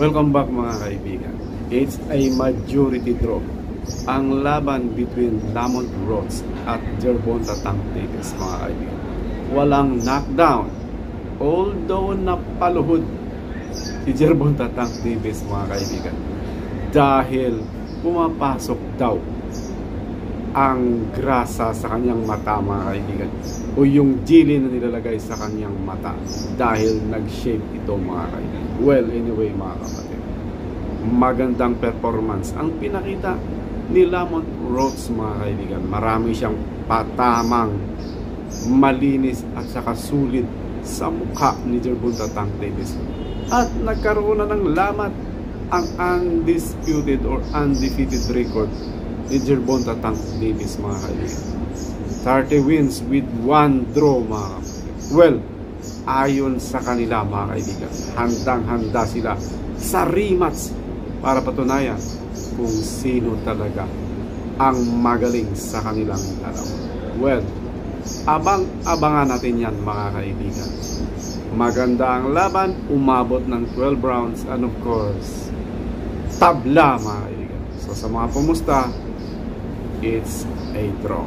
Welcome back mga kaibigan. It's a majority draw. Ang laban between Lamont Rhodes at Gervonta Tank Davis mga kaibigan. Walang knockdown. Although napaluhod si Gervonta Tank Davis mga kaibigan. Dahil pumapasok daw ang grasa sa kanyang mata mga kaibigan. O yung jelly na nilalagay sa kanyang mata. Dahil nag-shape ito mga kaibigan. Well, anyway mga kapatid, magandang performance ang pinakita ni Lamont Rhodes mga kaibigan. Marami siyang patamang, malinis at saka sulit sa mukha ni Gervonta Tank Davis. At nagkaroon na ng lamat ang undisputed or undefeated record ni Gervonta Tank Davis mga kaibigan. 30 wins with 1 draw mga kapatid. Well, ayon sa kanila mga kaibigan, handang-handa sila sa rematch para patunayan kung sino talaga ang magaling sa kanilang dalawa. Well, abangan natin yan mga kaibigan. Maganda ang laban, umabot ng 12 rounds and of course, tabla mga kaibigan. So sa mga pumusta, it's a draw.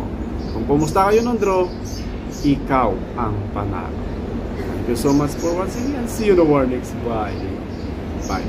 Kung pumusta kayo ng draw, ikaw ang panalo. Thank you so much for watching and see you in the next. Bye. Bye.